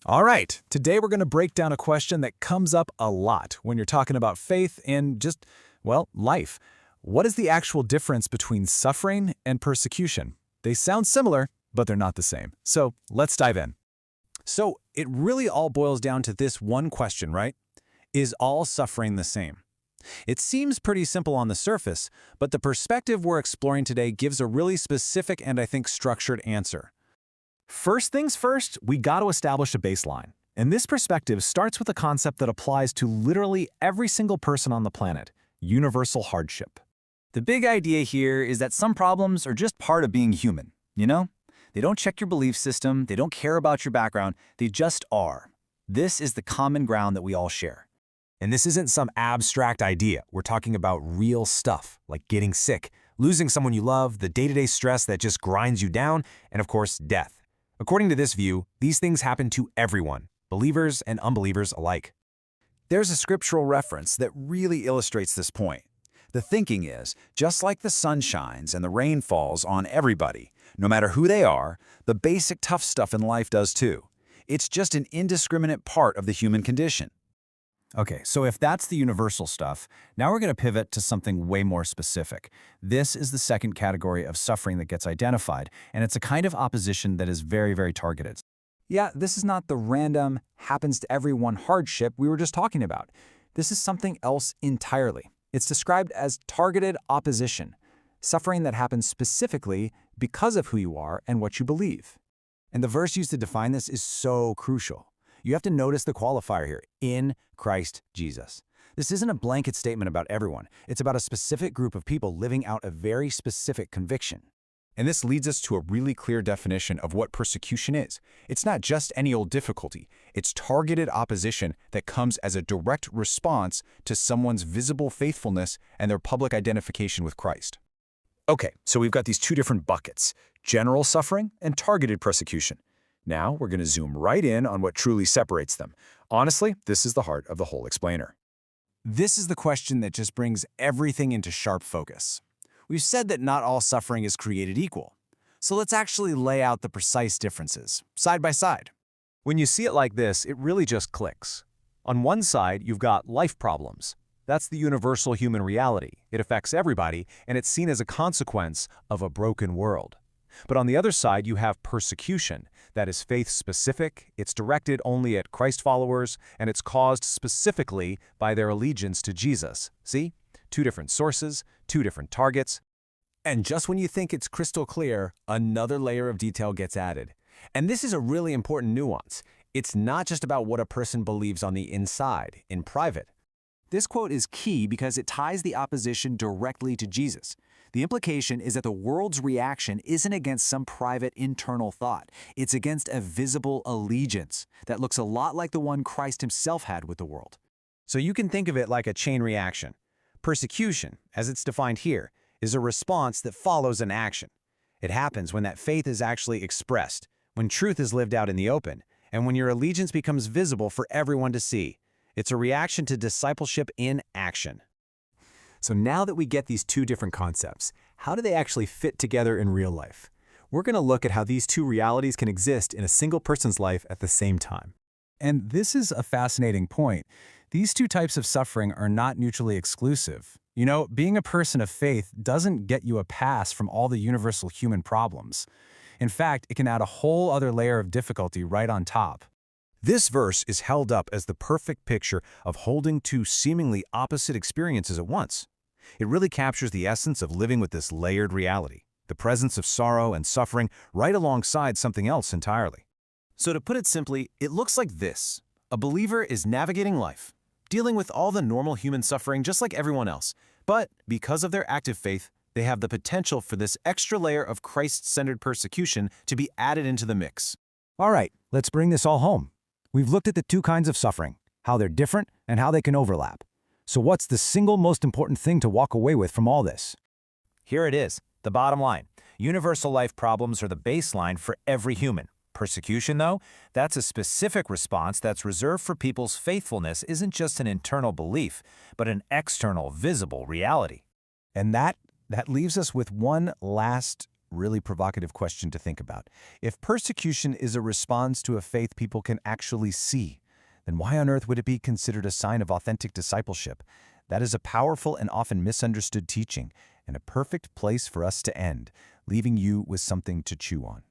All right, today we're going to break down a question that comes up a lot when you're talking about faith and just, well, life. What is the actual difference between suffering and persecution? They sound similar, but they're not the same. So let's dive in. So it really all boils down to this one question, right? Is all suffering the same? It seems pretty simple on the surface, but the perspective we're exploring today gives a really specific and I think structured answer. First things first, we got to establish a baseline. And this perspective starts with a concept that applies to literally every single person on the planet: universal hardship. The big idea here is that some problems are just part of being human, you know? They don't check your belief system, they don't care about your background, they just are. This is the common ground that we all share. And this isn't some abstract idea. We're talking about real stuff, like getting sick, losing someone you love, the day-to-day stress that just grinds you down, and of course, death. According to this view, these things happen to everyone, believers and unbelievers alike. There's a scriptural reference that really illustrates this point. The thinking is, just like the sun shines and the rain falls on everybody, no matter who they are, the basic tough stuff in life does too. It's just an indiscriminate part of the human condition. Okay, so if that's the universal stuff, now we're going to pivot to something way more specific. This is the second category of suffering that gets identified, and it's a kind of opposition that is very, very targeted. Yeah, this is not the random, happens to everyone hardship we were just talking about. This is something else entirely. It's described as targeted opposition, suffering that happens specifically because of who you are and what you believe. And the verse used to define this is so crucial. You have to notice the qualifier here, in Christ Jesus. This isn't a blanket statement about everyone. It's about a specific group of people living out a very specific conviction. And this leads us to a really clear definition of what persecution is. It's not just any old difficulty. It's targeted opposition that comes as a direct response to someone's visible faithfulness and their public identification with Christ. Okay, so we've got these two different buckets: general suffering and targeted persecution. Now we're going to zoom right in on what truly separates them. Honestly, this is the heart of the whole explainer. This is the question that just brings everything into sharp focus. We've said that not all suffering is created equal. So let's actually lay out the precise differences, side by side. When you see it like this, it really just clicks. On one side, you've got life problems. That's the universal human reality. It affects everybody, and it's seen as a consequence of a broken world. But on the other side, you have persecution. That is faith-specific, it's directed only at Christ followers, and it's caused specifically by their allegiance to Jesus. See? Two different sources, two different targets. And just when you think it's crystal clear, another layer of detail gets added. And this is a really important nuance. It's not just about what a person believes on the inside, in private. This quote is key because it ties the opposition directly to Jesus. The implication is that the world's reaction isn't against some private internal thought. It's against a visible allegiance that looks a lot like the one Christ himself had with the world. So you can think of it like a chain reaction. Persecution, as it's defined here, is a response that follows an action. It happens when that faith is actually expressed, when truth is lived out in the open, and when your allegiance becomes visible for everyone to see. It's a reaction to discipleship in action. So now that we get these two different concepts, how do they actually fit together in real life? We're going to look at how these two realities can exist in a single person's life at the same time. And this is a fascinating point. These two types of suffering are not mutually exclusive. You know, being a person of faith doesn't get you a pass from all the universal human problems. In fact, it can add a whole other layer of difficulty right on top. This verse is held up as the perfect picture of holding two seemingly opposite experiences at once. It really captures the essence of living with this layered reality, the presence of sorrow and suffering right alongside something else entirely. So to put it simply, it looks like this. A believer is navigating life, dealing with all the normal human suffering just like everyone else. But because of their active faith, they have the potential for this extra layer of Christ-centered persecution to be added into the mix. All right, let's bring this all home. We've looked at the two kinds of suffering, how they're different and how they can overlap. So what's the single most important thing to walk away with from all this? Here it is, the bottom line. Universal life problems are the baseline for every human. Persecution, though, that's a specific response that's reserved for people's faithfulness isn't just an internal belief, but an external, visible reality. And that leaves us with one last really provocative question to think about. If persecution is a response to a faith people can actually see, then why on earth would it be considered a sign of authentic discipleship? That is a powerful and often misunderstood teaching, and a perfect place for us to end, leaving you with something to chew on.